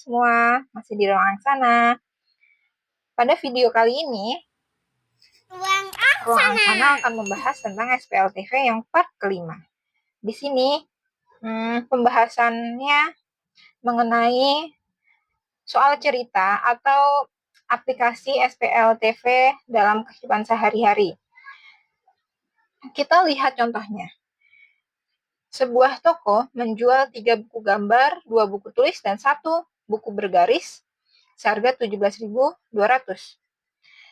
semua, masih di ruangan sana. Pada video kali ini, ruangan sana akan membahas tentang SPLTV yang part kelima. Di sini, pembahasannya mengenai soal cerita atau aplikasi SPLTV dalam kehidupan sehari-hari. Kita lihat contohnya. Sebuah toko menjual 3 buku gambar, 2 buku tulis, dan 1 buku bergaris seharga 17.200.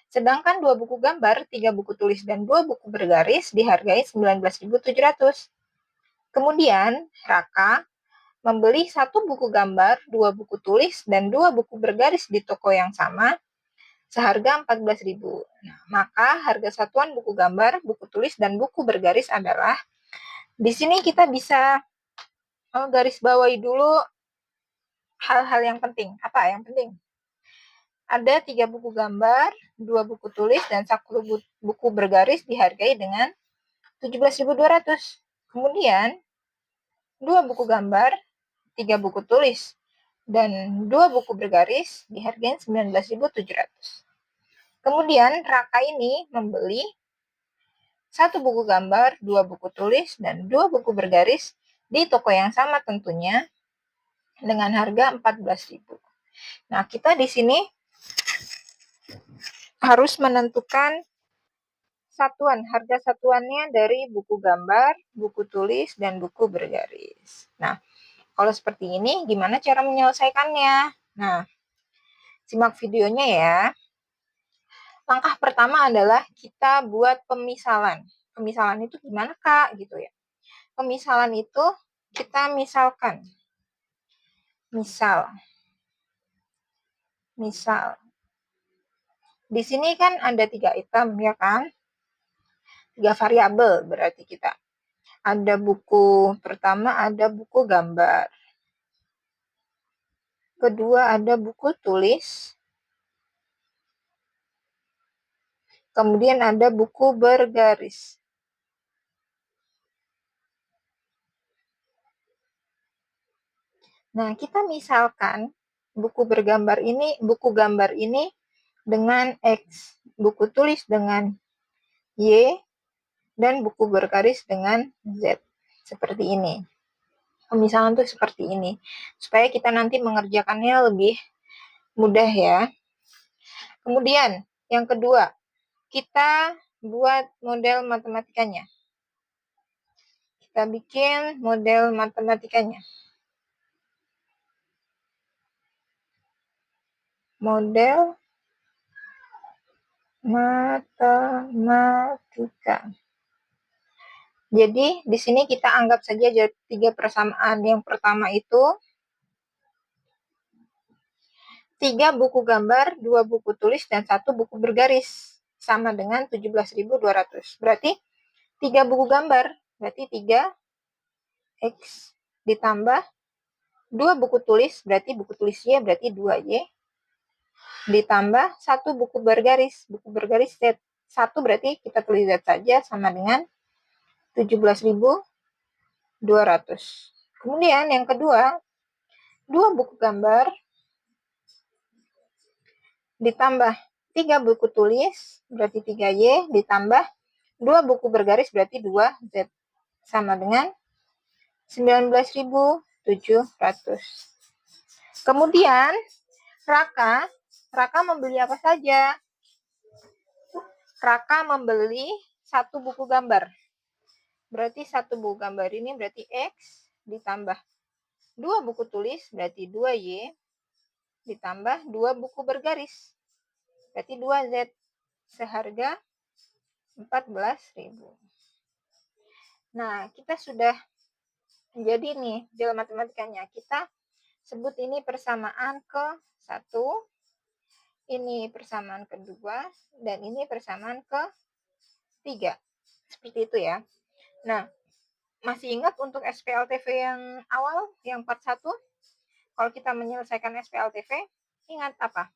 Sedangkan 2 buku gambar, 3 buku tulis, dan 2 buku bergaris dihargai 19.700. Kemudian, Raka membeli 1 buku gambar, 2 buku tulis, dan 2 buku bergaris di toko yang sama seharga 14.000. Nah, maka harga satuan buku gambar, buku tulis, dan buku bergaris adalah, di sini kita bisa garis bawahi dulu hal-hal yang penting. Apa yang penting? Ada 3 buku gambar, 2 buku tulis, dan 1 buku bergaris dihargai dengan 17.200. Kemudian, 2 buku gambar, 3 buku tulis, dan 2 buku bergaris dihargai 19.700. Kemudian, Raka ini membeli 1 buku gambar, 2 buku tulis, dan 2 buku bergaris di toko yang sama tentunya dengan harga 14.000. Nah, kita di sini harus menentukan harga satuannya dari buku gambar, buku tulis, dan buku bergaris. Nah, kalau seperti ini, gimana cara menyelesaikannya? Nah, simak videonya ya. Langkah pertama adalah kita buat pemisalan. Pemisalan itu gimana, Kak? Gitu ya. Pemisalan itu kita misalkan. Misal. Di sini kan ada 3 item, ya kan? 3 variabel berarti kita. Ada buku pertama, ada buku gambar. Kedua, ada buku tulis. Kemudian ada buku bergaris. Nah, kita misalkan buku gambar ini dengan X, buku tulis dengan Y, dan buku bergaris dengan Z. Seperti ini. Pemisalan tuh seperti ini. Supaya kita nanti mengerjakannya lebih mudah ya. Kemudian, yang kedua, kita buat model matematikanya. Kita bikin model matematikanya. Model matematika. Jadi, di sini kita anggap saja 3 persamaan. Yang pertama itu 3 buku gambar, 2 buku tulis, dan 1 buku bergaris. Sama dengan 17.200. Berarti 3 buku gambar, berarti 3X ditambah 2 buku tulis, berarti buku tulis Y, berarti 2Y. Ditambah 1 buku bergaris Z. 1 berarti kita tulis Z saja sama dengan 17.200. Kemudian yang kedua, 2 buku gambar ditambah 3 buku tulis, berarti 3Y, ditambah 2 buku bergaris, berarti 2Z. Sama dengan 19.700. Kemudian, Raka membeli apa saja? Raka membeli 1 buku gambar. Berarti 1 buku gambar ini berarti X ditambah 2 buku tulis, berarti 2Y, ditambah 2 buku bergaris, berarti 2Z, seharga 14.000. Nah, kita sudah jadi nih jalan matematikanya. Kita sebut ini persamaan ke-1, ini persamaan ke-2, dan ini persamaan ke-3. Seperti itu ya. Nah, masih ingat untuk SPLTV yang awal, yang part 1? Kalau kita menyelesaikan SPLTV, ingat apa?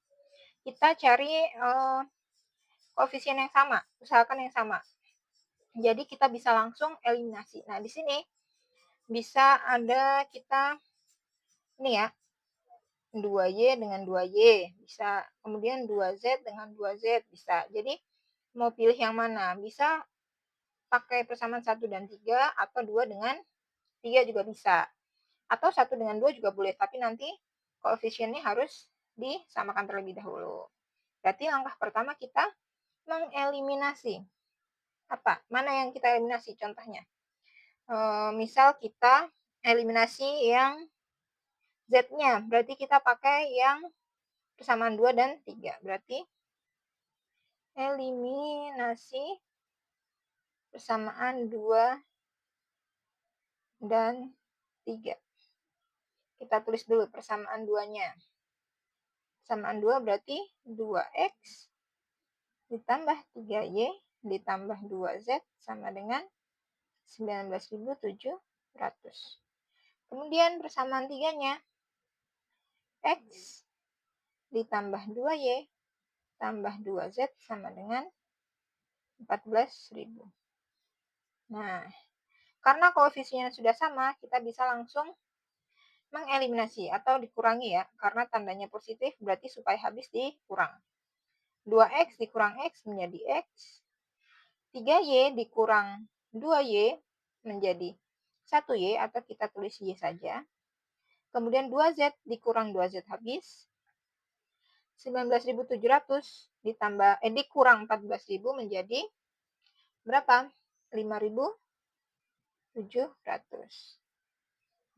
Kita cari koefisien yang sama, usahakan yang sama. Jadi kita bisa langsung eliminasi. Nah, di sini bisa ada kita ini ya, 2Y dengan 2Y, bisa. Kemudian 2Z dengan 2Z, bisa. Jadi, mau pilih yang mana? Bisa pakai persamaan 1 dan 3, atau 2 dengan 3 juga bisa. Atau 1 dengan 2 juga boleh, tapi nanti koefisiennya harus disamakan terlebih dahulu. Berarti langkah pertama kita mengeliminasi. Apa? Mana yang kita eliminasi contohnya? Misal kita eliminasi yang Z-nya, berarti kita pakai yang persamaan 2 dan 3. Berarti eliminasi persamaan 2 dan 3. Kita tulis dulu persamaan 2-nya. Persamaan 2 berarti 2X ditambah 3Y ditambah 2Z sama dengan 19.700. Kemudian persamaan 3-nya, X ditambah 2Y tambah 2Z sama dengan 14.000. Nah, karena koefisiennya sudah sama, kita bisa langsung mengeliminasi atau dikurangi ya, karena tandanya positif berarti supaya habis dikurang. 2X dikurang X menjadi X, 3Y dikurang 2Y menjadi 1Y atau kita tulis Y saja. Kemudian 2Z dikurang 2Z habis, 19.700 dikurang 14.000 menjadi berapa? 5.700.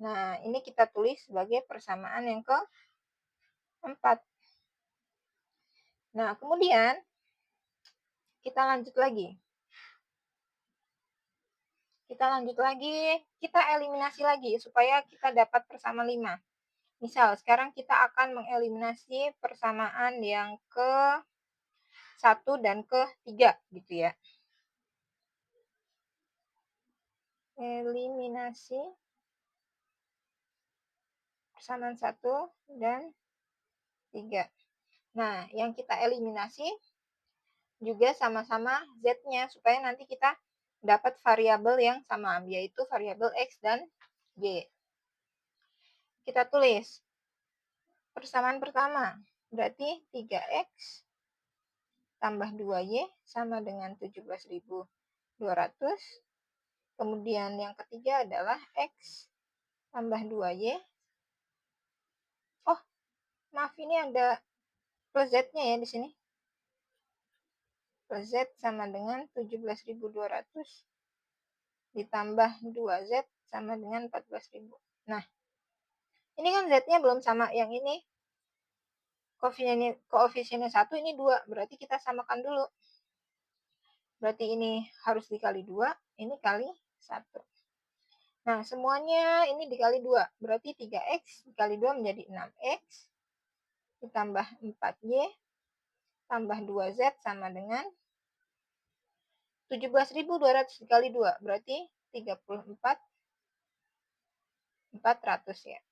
Nah, ini kita tulis sebagai persamaan yang keempat. Nah, kemudian kita lanjut lagi. Kita eliminasi lagi supaya kita dapat persamaan 5. Misal, sekarang kita akan mengeliminasi persamaan yang ke-1 dan ke-3 gitu ya. Eliminasi persamaan 1 dan 3. Nah, yang kita eliminasi juga sama-sama Z-nya, supaya nanti kita dapat variabel yang sama, yaitu variabel X dan Y. Kita tulis persamaan pertama, berarti 3X tambah 2Y sama dengan 17.200. Kemudian yang ketiga adalah X tambah 2Y. Oh, maaf, ini ada plus Z-nya ya di sini. Plus Z sama dengan 17.200 ditambah 2Z sama dengan 14.000. Nah, ini kan Z-nya belum sama yang ini. Koefisiennya 1, ini 2. Berarti kita samakan dulu. Berarti ini harus dikali 2, ini kali 1. Nah, semuanya ini dikali 2. Berarti 3X dikali 2 menjadi 6X. Ditambah 4Y tambah 2Z sama dengan 17.200 dikali 2. Berarti 34.400 ya.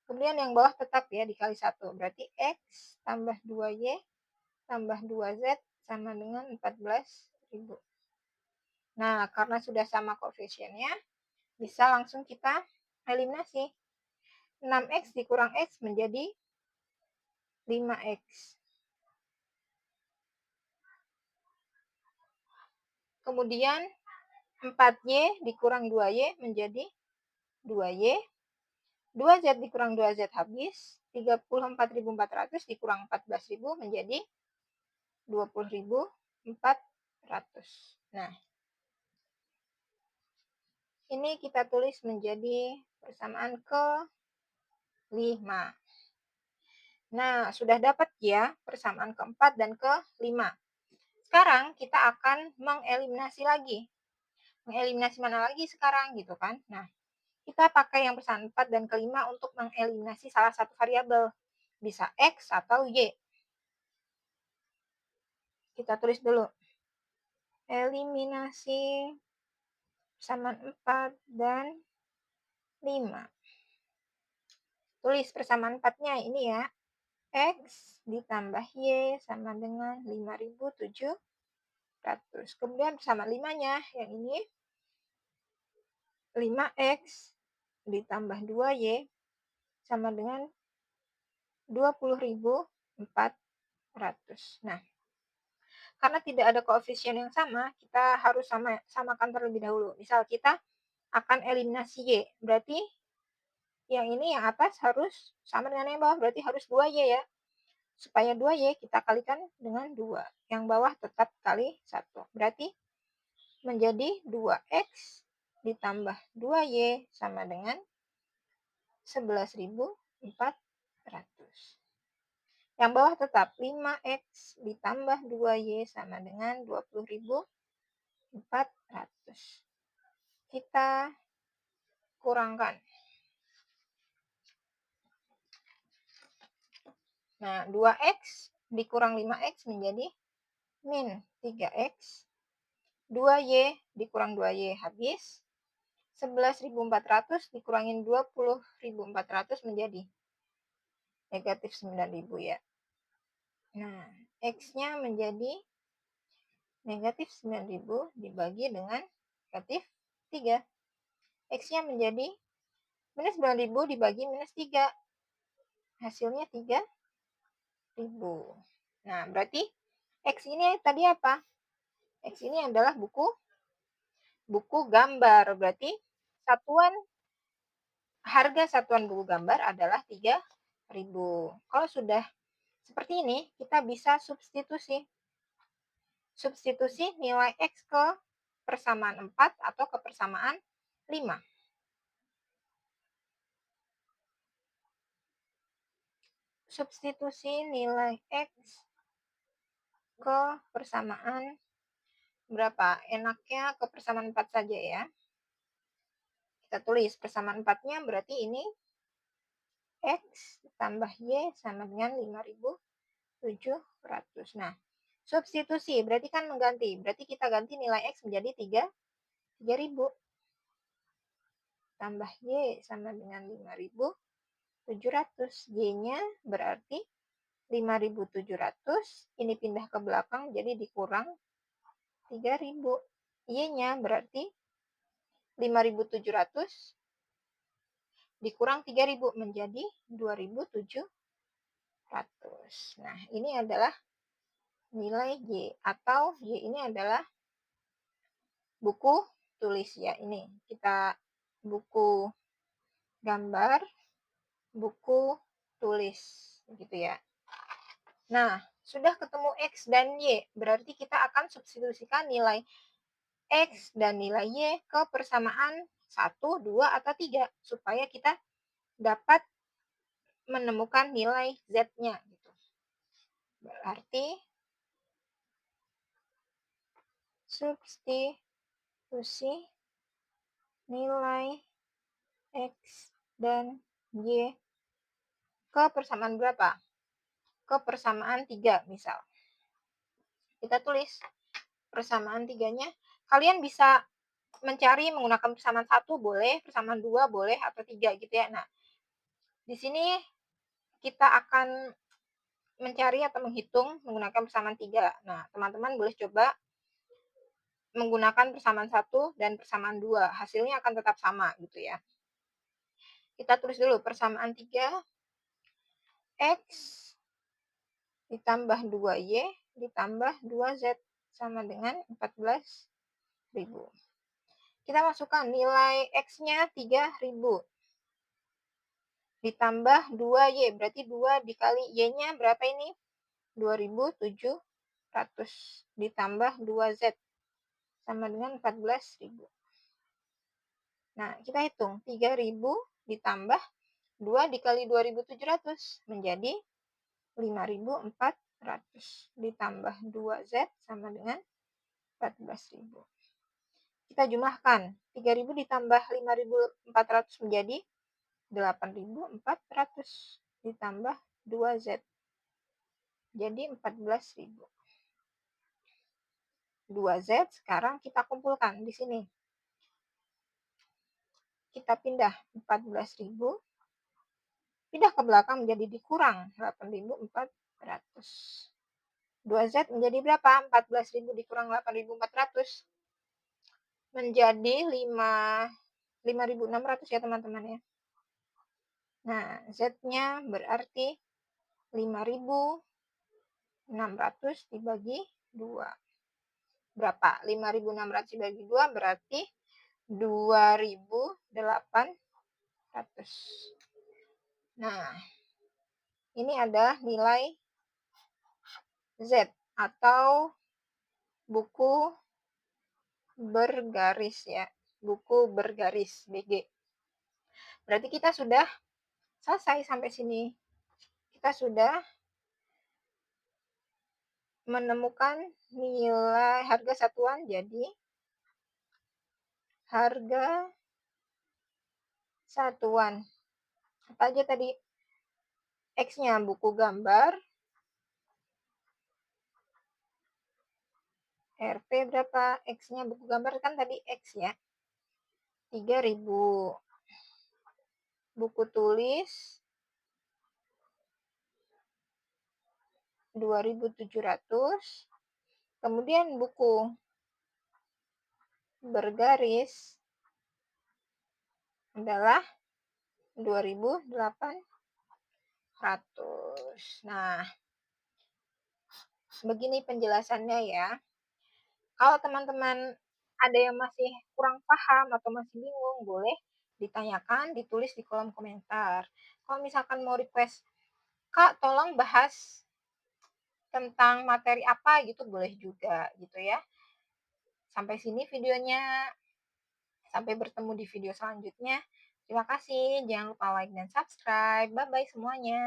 Kemudian yang bawah tetap ya dikali 1. Berarti X tambah 2Y tambah 2Z sama dengan 14.000. Nah, karena sudah sama koefisiennya, bisa langsung kita eliminasi. 6X dikurang X menjadi 5X. Kemudian 4Y dikurang 2Y menjadi 2Y. 2Z dikurang 2Z habis, 34.400 dikurang 14.000 menjadi 20.400. Nah, ini kita tulis menjadi persamaan ke-5. Nah, sudah dapat ya persamaan ke-4 dan ke-5. Sekarang kita akan mengeliminasi lagi. Mengeliminasi mana lagi sekarang gitu kan? Nah, kita pakai yang persamaan 4 dan ke-5 untuk mengeliminasi salah satu variabel. Bisa X atau Y. Kita tulis dulu. Eliminasi persamaan 4 dan 5. Tulis persamaan 4-nya ini ya. X ditambah Y sama dengan 5.700. Kemudian persamaan 5-nya yang ini 5X ditambah 2Y sama dengan 20.400. Nah, karena tidak ada koefisien yang sama, kita harus samakan terlebih dahulu. Misal kita akan eliminasi Y, berarti yang ini yang atas harus sama dengan yang bawah, berarti harus 2Y ya. Supaya 2Y kita kalikan dengan 2. Yang bawah tetap kali 1. Berarti menjadi 2X ditambah 2Y sama dengan 11.400. Yang bawah tetap 5X ditambah 2Y sama dengan 20.400. Kita kurangkan. Nah, 2X dikurang 5X menjadi min 3X. 2Y dikurang 2Y habis. 11.400 dikurangin 20.400 menjadi negatif 9.000 ya. Nah, X-nya menjadi negatif 9.000 dibagi dengan negatif 3. X-nya menjadi minus 9.000 dibagi minus 3. Hasilnya 3.000. Nah, berarti X ini tadi apa? X ini adalah buku gambar. Berarti harga satuan buku gambar adalah 3.000. Kalau sudah seperti ini, kita bisa substitusi. Substitusi nilai X ke persamaan 4 atau ke persamaan 5. Substitusi nilai X ke persamaan berapa? Enaknya ke persamaan 4 saja ya. Kita tulis persamaan 4-nya berarti ini X tambah Y sama dengan 5.700. Nah, substitusi berarti kan mengganti. Berarti kita ganti nilai X menjadi 3.000. Tambah Y sama dengan 5.700. Y-nya berarti 5.700. Ini pindah ke belakang jadi dikurang 3.000. Y-nya berarti 5.700 dikurang 3.000 menjadi 2.700. Nah, ini adalah nilai Y, atau Y ini adalah buku tulis ya. Ini kita buku gambar, buku tulis gitu ya. Nah, sudah ketemu X dan Y, berarti kita akan substitusikan nilai X dan nilai Y ke persamaan 1, 2, atau 3 supaya kita dapat menemukan nilai Z-nya gitu. Berarti substitusi nilai X dan Y ke persamaan berapa? Ke persamaan 3 misal. Kita tulis persamaan 3-nya. Kalian bisa mencari menggunakan persamaan 1 boleh, persamaan 2 boleh, atau 3 gitu ya. Nah, di sini kita akan mencari atau menghitung menggunakan persamaan 3. Nah, teman-teman boleh coba menggunakan persamaan 1 dan persamaan 2. Hasilnya akan tetap sama gitu ya. Kita tulis dulu persamaan 3. X ditambah 2Y ditambah 2Z sama dengan 14.000. Kita masukkan nilai X-nya 3.000. Ditambah 2Y, berarti 2 dikali Y-nya berapa ini? 2.700. Ditambah 2Z sama dengan 14.000. Nah, kita hitung. 3.000 ditambah 2 dikali 2.700 menjadi 5.400. Ditambah 2Z sama dengan 14.000. Kita jumlahkan. 3.000 ditambah 5.400 menjadi 8.400 ditambah 2Z. Jadi 14.000. 2Z sekarang kita kumpulkan di sini. Kita pindah 14.000. Pindah ke belakang menjadi dikurang 8.400. 2Z menjadi berapa? 14.000 dikurang 8.400. Menjadi 5.600 ya teman-teman ya. Nah, Z-nya berarti 5.600 dibagi 2. Berapa? 5.600 dibagi 2 berarti 2.800. Nah, ini ada nilai Z atau buku bergaris ya. Buku bergaris BG. Berarti kita sudah selesai sampai sini. Kita sudah menemukan nilai harga satuan, jadi harga satuan. Apa aja tadi? X-nya buku gambar, RP berapa? X-nya buku gambar kan tadi X ya. 3.000. Buku tulis 2.700. Kemudian buku bergaris adalah 2.800. Nah, begini penjelasannya ya. Kalau teman-teman ada yang masih kurang paham atau masih bingung, boleh ditanyakan, ditulis di kolom komentar. Kalau misalkan mau request, Kak, tolong bahas tentang materi apa gitu, boleh juga gitu ya. Sampai sini videonya. Sampai bertemu di video selanjutnya. Terima kasih. Jangan lupa like dan subscribe. Bye-bye semuanya.